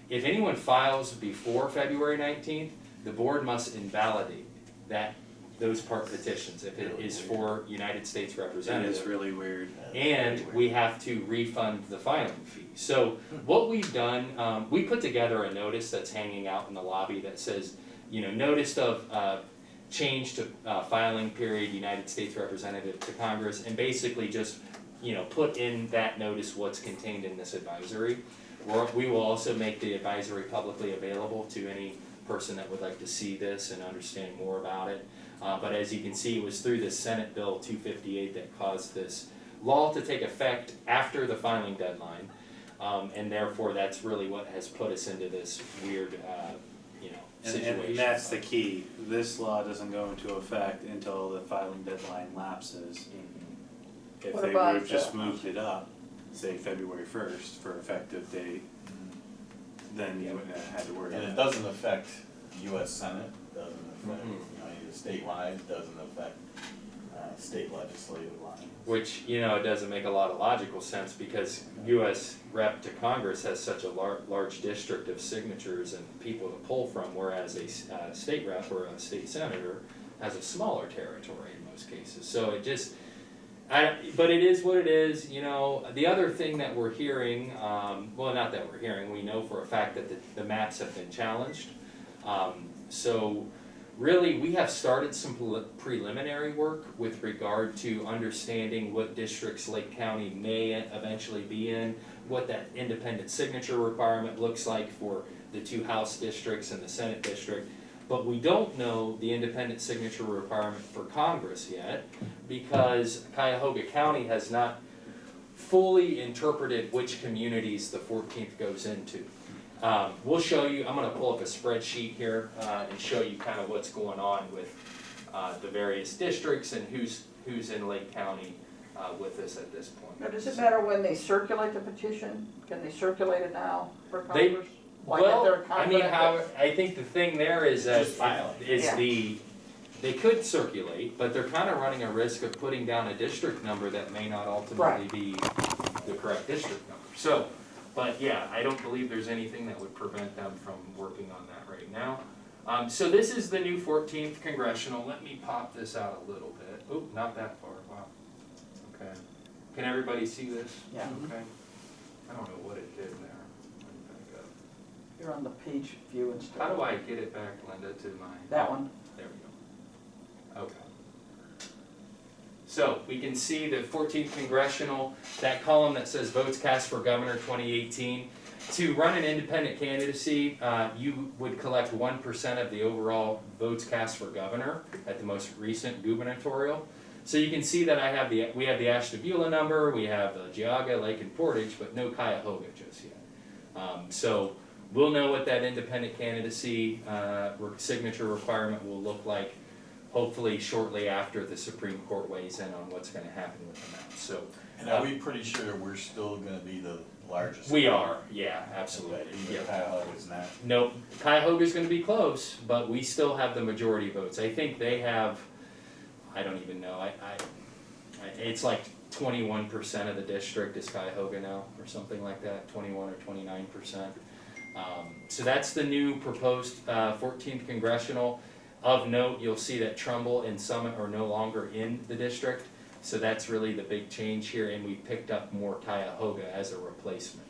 If anyone files before February 19th, the board must invalidate that those part petitions, if it is for United States Representative. It's really weird. And we have to refund the filing fee. So what we've done, we put together a notice that's hanging out in the lobby that says, notice of change to filing period, United States Representative to Congress, and basically just, put in that notice what's contained in this advisory. We will also make the advisory publicly available to any person that would like to see this and understand more about it. But as you can see, it was through the Senate Bill 258 that caused this law to take effect after the filing deadline. And therefore, that's really what has put us into this weird, situation. And that's the key. This law doesn't go into effect until the filing deadline lapses. If What they about would've just the- moved it up, say February 1st for effective date, then you wouldn't have had to worry And it about it. doesn't affect US Senate, doesn't affect, statewide, doesn't affect, state legislative lines. Which, it doesn't make a lot of logical sense because US rep to Congress has such a large district of signatures and people to pull from, whereas a state rep or a state senator has a smaller territory in most cases. So it just, but it is what it is, The other thing that we're hearing, well, not that we're hearing, we know for a fact that the maps have been challenged. So really, we have started some preliminary work with regard to understanding what districts Lake County may eventually be in, what that independent signature requirement looks like for the two House districts and the Senate district. But we don't know the independent signature requirement for Congress yet because Cuyahoga County has not fully interpreted which communities the 14th goes into. We'll show you, I'm gonna pull up a spreadsheet here and show you kind of what's going on with the various districts and who's in Lake County with us at this point. Now, does it matter when they circulate the petition? Can they circulate it now for They- Congress? Like if they're I mean, confident I think the thing there is that Just file it. is Yeah. they could circulate, but they're kind of running a risk of putting down a district number that may not ultimately be the correct district number. So, but yeah, I don't believe there's anything that would prevent them from working on that right now. So this is the new 14th congressional. Let me pop this out a little bit. Oop, not that far, wow. Okay. Can everybody see this? Yeah. Okay. I don't know what it did there. Let me back up. You're on the page view instead. How do I get it back, Linda, to my? That one. There we go. Okay. So we can see the 14th congressional, that column that says votes cast for governor 2018. To run an independent candidacy, you would collect 1% of the overall votes cast for governor at the most recent gubernatorial. So you can see that we have the Ashtabula number, we have Geauga, Lake, and Portage, but no Cuyahoga just yet. So we'll know what that independent candidacy signature requirement will look like, hopefully shortly after the Supreme Court weighs in on what's going to happen with the map. So, And are we pretty sure we're still gonna be the largest? we are, yeah, absolutely. Even if Cuyahoga's not? Nope, Cuyahoga's going to be close, but we still have the majority votes. I think they have, I don't even know, it's like 21% of the district is Cuyahoga now, or something like that, 21 or 29%. So that's the new proposed 14th congressional. Of note, you'll see that Trumbull and Summit are no longer in the district, so that's really the big change here, and we picked up more Cuyahoga as a replacement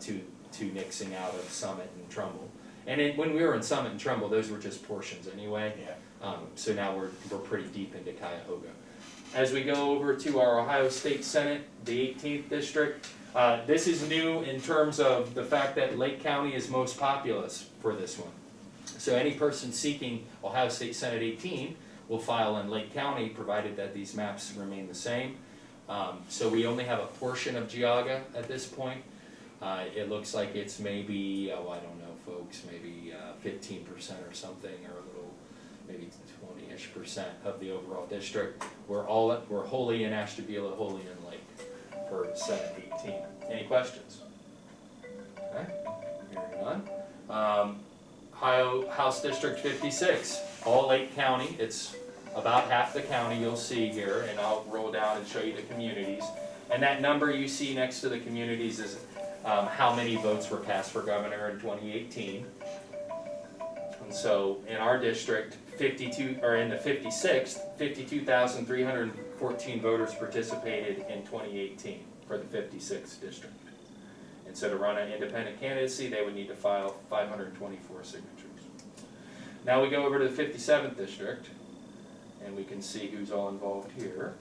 to nixing out of Summit and Trumbull. And when we were in Summit and Trumbull, those were just portions anyway. Yeah. So now we're pretty deep into Cuyahoga. As we go over to our Ohio State Senate, the 18th district, this is new in terms of the fact that Lake County is most populous for this one. So any person seeking Ohio State Senate 18 will file in Lake County, provided that these maps remain the same. So we only have a portion of Geauga at this point. It looks like it's maybe, I don't know, folks, maybe 15% or something, or a little, maybe 20-ish% of the overall district. We're wholly in Ashtabula, wholly in Lake for Senate 18. Any questions? Okay, hearing none. Ohio House District 56, all Lake County. It's about half the county you'll see here, and I'll roll down and show you the communities. And that number you see next to the communities is how many votes were cast for governor in 2018. And so in our district, in the 56th, 52,314 voters participated in 2018 for the 56th district. And so to run an independent candidacy, they would need to file 524 signatures. Now we go over to the 57th district, and we can see who's all involved here.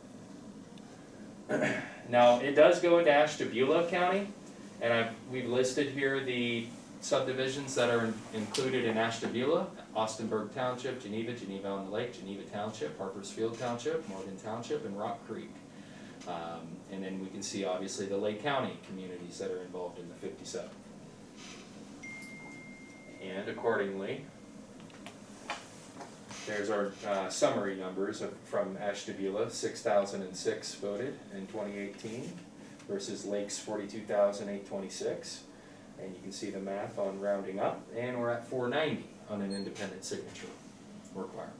Now, it does go into Ashtabula County, and we've listed here the subdivisions that are included in Ashtabula: Austinburg Township, Geneva, Geneva on the Lake, Geneva Township, Harpersfield Township, Morgan Township, and Rock Creek. And then we can see obviously the Lake County communities that are involved in the 57. And accordingly, there's our summary numbers from Ashtabula: 6,006 voted in 2018 versus Lake's 42,826. And you can see the math on rounding up, and we're at 490 on an independent signature requirement.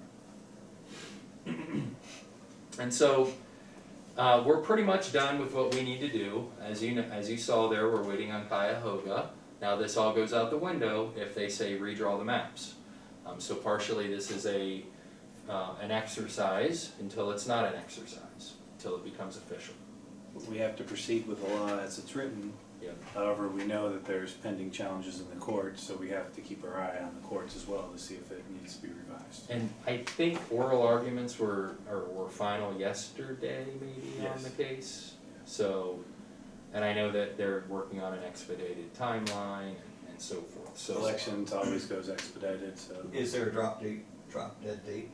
And so we're pretty much done with what we need to do. As you saw there, we're waiting on Cuyahoga. Now this all goes out the window if they say redraw the maps. So partially this is an exercise until it's not an exercise, until it becomes official. We have to proceed with the law as it's written. Yeah. However, we know that there's pending challenges in the courts, so we have to keep our eye on the courts as well to see if it needs to be revised. And I think oral arguments were final yesterday, maybe, on Yes. the case. So, and I know that they're working on an expedited timeline and so forth, so. Elections always goes expedited, so. Is there a drop dead date?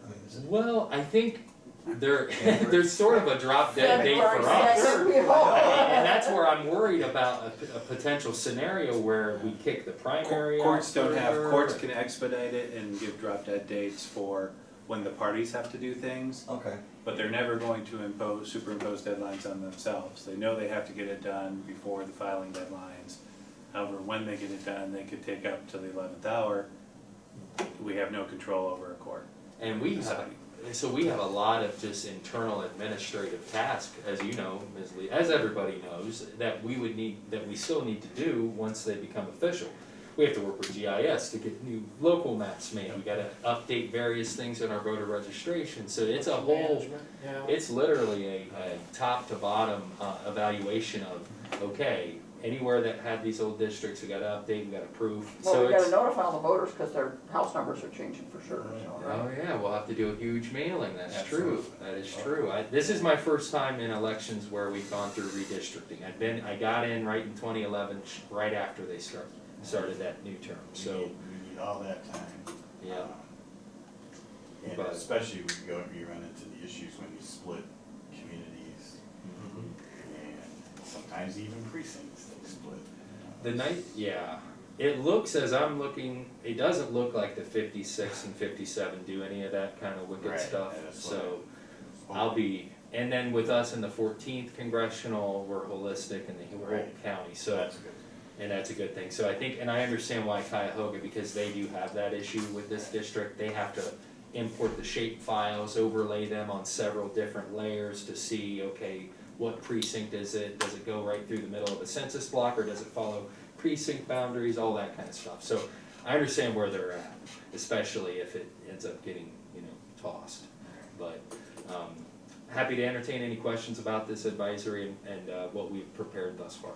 I mean, is it? Well, I think there's sort of a drop dead date for February us. 2nd, we hope. And that's where I'm worried about a potential scenario where we kick the primary out Courts don't have, further. courts can expedite it and give drop dead dates for when the parties have to do things, Okay, but they're never going to superimpose deadlines on themselves. They know they have to get it done before the filing deadlines. However, when they get it done, they could take up to the 11th hour. We have no control over a court. And we have a lot of just internal administrative tasks, as you know, Ms. Lee, as everybody knows, that we still need to do once they become official. We have to work with GIS to get new local maps made. We gotta update various things in our voter registration, so it's a whole, Management, yeah. it's literally a top to bottom evaluation of, okay, anywhere that had these old districts, we gotta update, we gotta prove. Well, So we gotta it's, notify all the voters because their house numbers are changing for sure, so, right? oh yeah, we'll have to do a huge mailing, that's true, Absolutely. that is true. This is my first time in elections where we've gone through redistricting. I got in right in 2011, right after they started that new term, so, We need all that time. yeah. And But- especially you run into the issues when you split communities, and sometimes even precincts they split. The night, yeah, it looks, as I'm looking, it doesn't look like the 56 and 57 do any of that kind of wicked Right, stuff, that's so what I'll be, and then with us in the 14th congressional, we're holistic in the whole Right. county, so. That's good. And that's a good thing, so I think, and I understand why Cuyahoga, because they do have that issue with this district, they have to import the shape files, overlay them on several different layers to see, okay, what precinct is it, does it go right through the middle of a census block, or does it follow precinct boundaries, all that kind of stuff, so I understand where they're at, especially if it ends up getting, tossed, but, happy to entertain any questions about this advisory and what we've prepared thus far.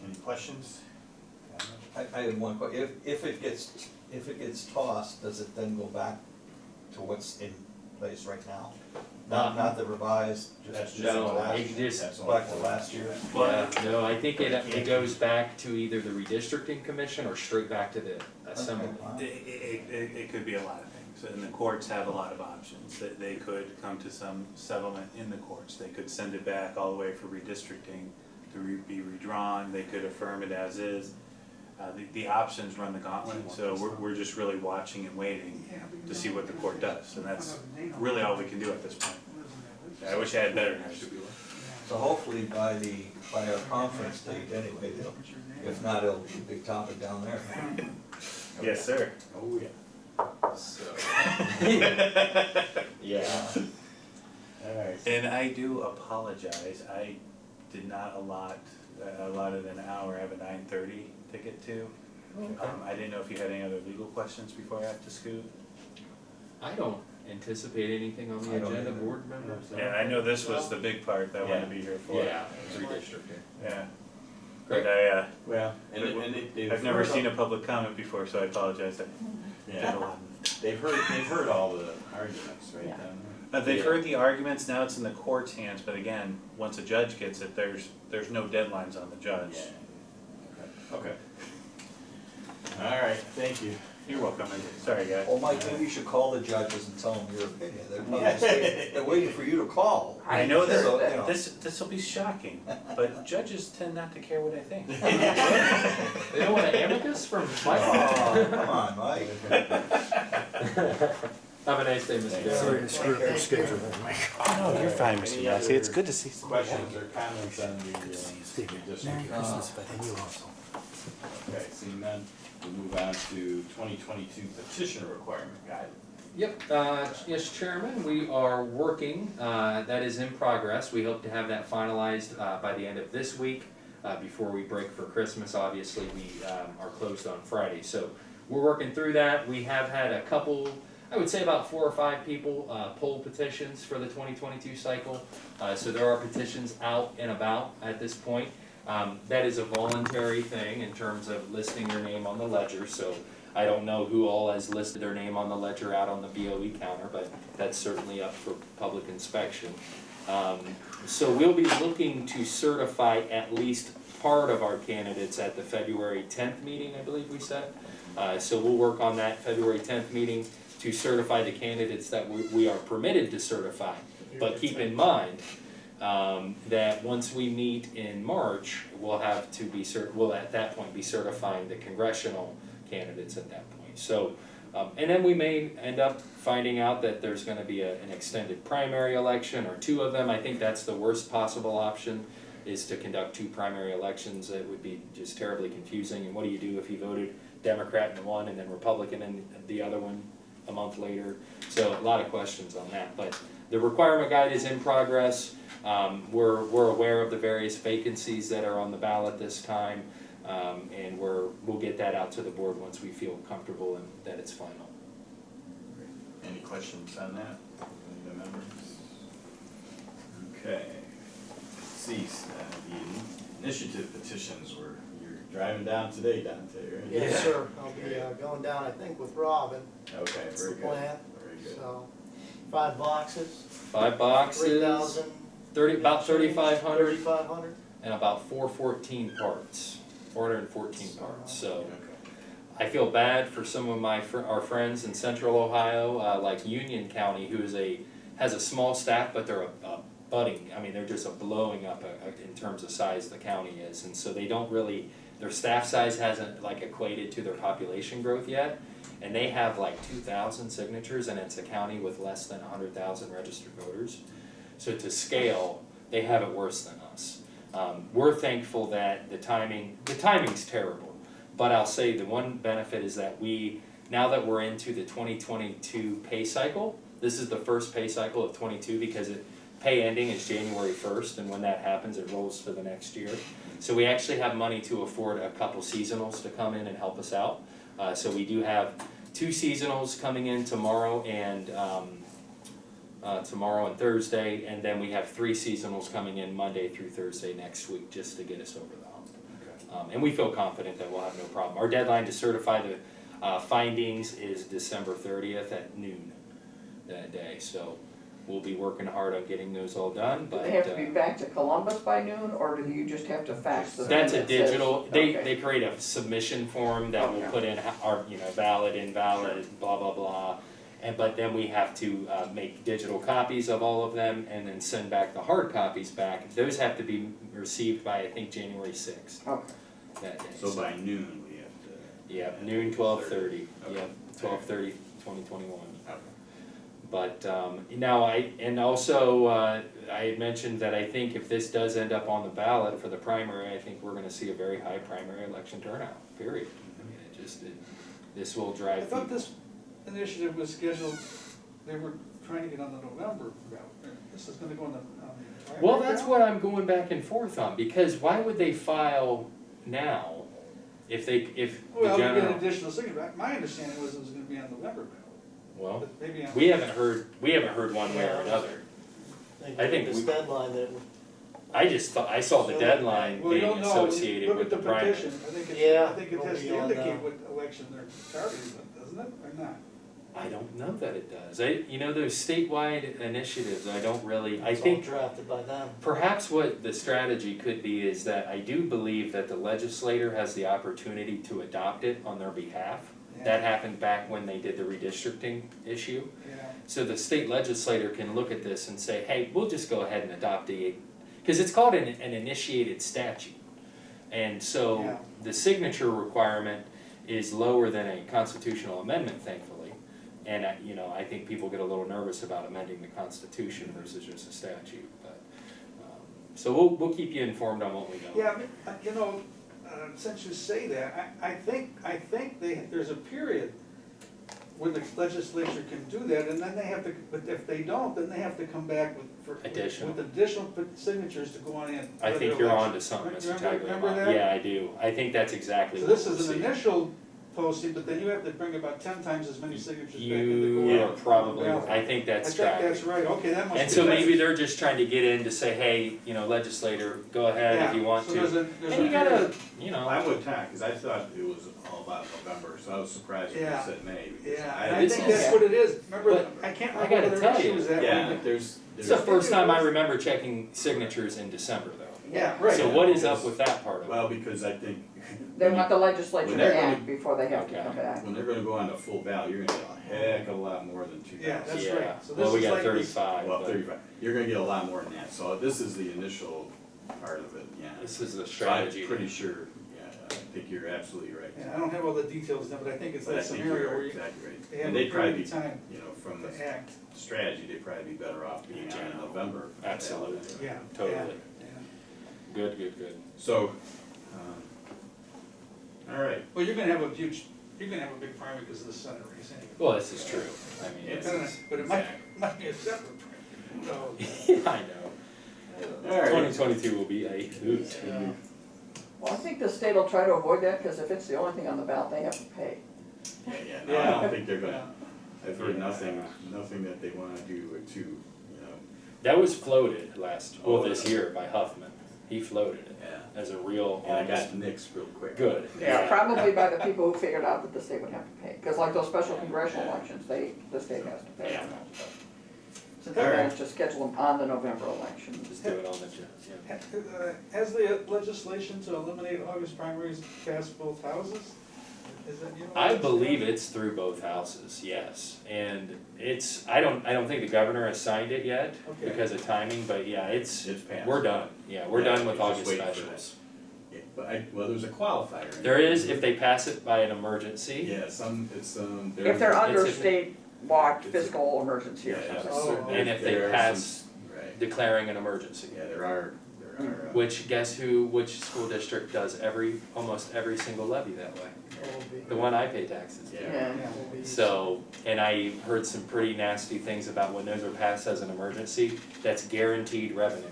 Any questions? I have one question. If it gets tossed, does it then go back to what's in place right now? Not the revised, That's just just No, last, it just- That's all back to for last year? Yeah, no, I think it goes back to either the redistricting commission or straight back to the assembly. It could be a lot of things, and the courts have a lot of options. They could come to some settlement in the courts. They could send it back all the way for redistricting to be redrawn. They could affirm it as is. The options run the gauntlet, so we're just really watching and waiting to see what the court does, and that's really all we can do at this point. I wish I had better news. So hopefully by our conference date anyway, if not, it'll be a big topic down there. Yes, sir. Oh, yeah. So. Yeah. All right. And I do apologize, I did not allotted an hour, I have a 9:30 to get to. I didn't know if you had any other legal questions before I have to scoot. I don't anticipate anything on I the don't agenda, either. board members. Yeah, I know this was the big part that I wanted to be here for. Yeah, redistricting. Yeah. Great. But I, Well, I've never seen a public comment before, so I apologize. I did a Yeah, lot. they've heard all the arguments, right, Yeah. down They've Yeah. heard the arguments, now it's in the court's hands, but again, once a judge gets it, there's no deadlines on the there. judge. Yeah. Okay. All right, thank you. You're welcome, sorry guys. Well, Mike, maybe you should call the judges and tell them your opinion. They're probably just waiting, they're waiting for you to call. I know that, So, you know. this will be shocking, but judges tend not to care what I think. They don't want an amicus from my Oh, come on, Mike. Have a nice day, Mr. Thanks. Dale. Sorry to screw up the schedule. Oh, no, you're fine, Any Mr. Massey, it's other good to see somebody. Questions or comments on the redistricting? And you also. Okay, seeing none, we'll move on to 2022 petition requirement guide. Yep, yes, Chairman, we are working, that is in progress. We hope to have that finalized by the end of this week, before we break for Christmas. Obviously, we are closed on Friday, so we're working through that. We have had a couple, I would say about 4 or 5 people pull petitions for the 2022 cycle. So there are petitions out and about at this point. That is a voluntary thing in terms of listing your name on the ledger, so I don't know who all has listed their name on the ledger out on the BOE counter, but that's certainly up for public inspection. So we'll be looking to certify at least part of our candidates at the February 10th meeting, I believe we said. So we'll work on that February 10th meeting to certify the candidates that we are permitted to certify. But keep in mind, that once we meet in March, we'll have to be we'll at that point be certifying the congressional candidates at that point. So, and then we may end up finding out that there's gonna be an extended primary election or 2 of them. I think that's the worst possible option, is to conduct 2 primary elections. It would be just terribly confusing, and what do you do if you voted Democrat in one and then Republican in the other one a month later? So a lot of questions on that, but the requirement guide is in progress. We're aware of the various vacancies that are on the ballot this time, and we'll get that out to the board once we feel comfortable and that it's final. Any questions on that? Any of the members? Okay. Cease, the initiative petitions you're driving down today, Dante, right? Yes, sir, I'll be going down, I think, with Robin, Okay, that's very the good. plan, Very good. so, 5 boxes, 5 boxes, 3,000. about 3,500, 3,500. and about 414 parts, 414 parts, so. Okay. I feel bad for some of our friends in central Ohio, like Union County, who has a small staff, but they're they're just a blowing up in terms of size the county is, and so they don't really, their staff size hasn't like equated to their population growth yet, and they have like 2,000 signatures, and it's a county with less than 100,000 registered voters. So to scale, they have it worse than us. We're thankful that the timing's terrible. But I'll say the one benefit is that now that we're into the 2022 pay cycle, this is the first pay cycle of 22 because pay ending is January 1st, and when that happens, it rolls for the next year. So we actually have money to afford a couple seasonals to come in and help us out. So we do have 2 seasonals coming in tomorrow and Thursday, and then we have 3 seasonals coming in Monday through Thursday next week just to get us over the hump. And we feel confident that we'll have no problem. Our deadline to certify the findings is December 30th at noon that day, so we'll be working hard on getting those all done, Do but. they have to be back to Columbus by noon, or do you just have to fax the thing That's a that says- digital, Okay. they create a submission form that will Okay. put in our, valid, invalid, blah, blah, blah. But then we have to make digital copies of all of them and then send back the hard copies back. Those have to be received by, I think, January 6th Okay. that day. So by noon, we have to. Yeah, noon, 12:30, Okay. yeah, 12:30, 2021. Okay. But now I had mentioned that I think if this does end up on the ballot for the primary, I think we're gonna see a very high primary election turnout, period. I mean, this will drive. I thought this initiative was scheduled, they were trying to get on the November ballot. This is gonna go on the primary Well, that's ballot? what I'm going back and forth on, because why would they file now if the Well, we get an general, additional signature. My understanding was it was gonna be on November ballot. Well, but maybe I'm. we haven't heard one way or another. I think this we- deadline that, I just thought, I saw the deadline Well, you being don't know. When you associated look with at the primary. petition, Yeah, I think it it'll has be to on, indicate what election they're targeting, doesn't it, or not? I don't know that it does. You know, those statewide initiatives, I don't really, I it's all think drafted by them. perhaps what the strategy could be is that I do believe that the legislator has the opportunity to adopt it on their behalf. That happened back when they did the redistricting issue. Yeah, So the state legislator can look at this and say, hey, we'll just go ahead and adopt because it's called an initiated statute. And so Yeah. the signature requirement is lower than a constitutional amendment, thankfully. And, I think people get a little nervous about amending the Constitution versus just a statute, but, so we'll keep you informed on what we know. yeah, since you say that, I think there's a period when the legislature can do that, and then they have to, but if they don't, then they have to come back with Additional. additional signatures to go on in. I think other you're elections. onto something, Mr. Remember Tagliamento. that? Yeah, I do. I think that's exactly So what this we'll is an see. initial posting, but then you have to bring about 10 times as many signatures back in to You go are on. probably, Well, I think I that's think tracking. that's right, okay, that must be. And so that's- maybe they're just trying to get in to say, hey, legislator, go ahead if you want so to. there's a And you gotta, I would tack, because I thought it was all about November, so I was surprised when you Yeah. said May. because Yeah, I and I didn't think see that's that. what it is, remember, But I can't I remember gotta whether tell issue you, was that Yeah, way. there's, it's the there's, first time I remember checking signatures in December though. Yeah, right. So what is up with that part of it? well, because I think. They want the legislature When to they're gonna- act before they have to Okay. come back. When they're gonna go on to full ballot, you're gonna get a heck of a lot more than 2,000. Yeah, that's Yeah. right. So Well, this we is got like this- 35, Well, but 35, you're gonna get a lot more than that, so this is the initial part of it, yeah. this is the So strategy. I'm pretty sure, yeah, I think you're absolutely right. Yeah, I don't have all the details now, but I think it's But I that think scenario you're where you, exactly right. they have And a they'd probably period be, of time from the to act. strategy, they'd probably be better off being on in November. Absolutely. Yeah. Totally. Yeah. Good, good, good. So, all right, Well, you're gonna have a big primary because of the Senate race anyway. Well, this is true. I mean, Yes. it's, But it might be a separate primary, so. yeah, I know. all right. 2022 will be a hoot. Yeah. Well, I think the state will try to avoid that, because if it's the only thing on the ballot, they have to pay. Yeah, no, I don't think they're gonna, I've heard nothing that they wanna do to, That was floated this yeah. year by Huffman. He floated it yeah. as a real, And I honest, got nixed real quick. good. Yeah, probably by the people who figured out that the state would have to pay, because like those special congressional elections, the state has to pay on those. But since they All right. managed to schedule them on the November election. Just do it on the, yeah. Has the legislation to eliminate August primaries passed both houses? Is that, I believe it's through both houses, yes. And I don't think the governor has signed it yet Okay. because of timing, but yeah, It's passed. we're done. Yeah, we're Yeah, done with we're August just waiting for specials. Yeah, but well, there's a qualifier. in There is, if they pass it by an emergency. Yeah, it's, If they're under It's a- state law, it's a- fiscal emergency or Yeah, something. Oh, And if they there are pass some- Right, declaring an emergency. yeah, there are, Which, guess which school district does almost every single levy that way? OB. The one I pay taxes to. Yeah. Yeah. OB. So, and I heard some pretty nasty things about when those are passed as an emergency, that's guaranteed revenue.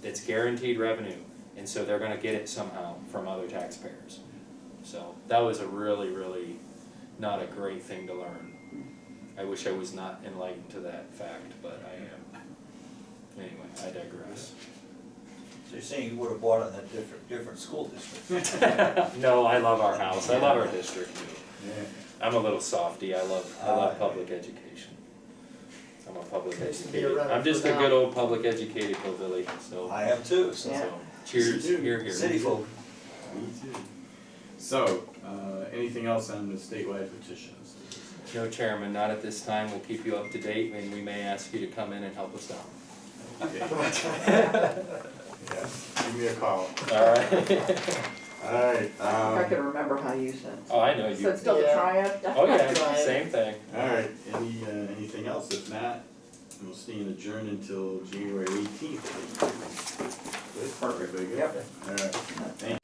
That's guaranteed revenue, and so they're gonna get it somehow from other taxpayers. So, that was a really, really not a great thing to learn. I wish I was not enlightened to that fact, but I am. Anyway, I digress. So you're saying you would have bought in a different school district? No, I love our house, I love our district. Yeah. I'm a little softy, I love public education. I'm a public Nice to be educated, around I'm just for a now. good old public educated hillbilly, so, I am too, so, Yeah. so, cheers, Me too. here, here. city folk. Me too. So, anything else on the statewide petitions? No, Chairman, not at this time, we'll keep you up to date, and we may ask you to come in and help us out. Okay. Yeah, give me a call. Alright. Alright, I can remember how you said. Oh, I know you. Said still the Yeah. triad? Oh, yeah, Right. same thing. alright, anything else? If not, we'll stay adjourned until January 18th. Good, everybody good? Yep. Alright, thank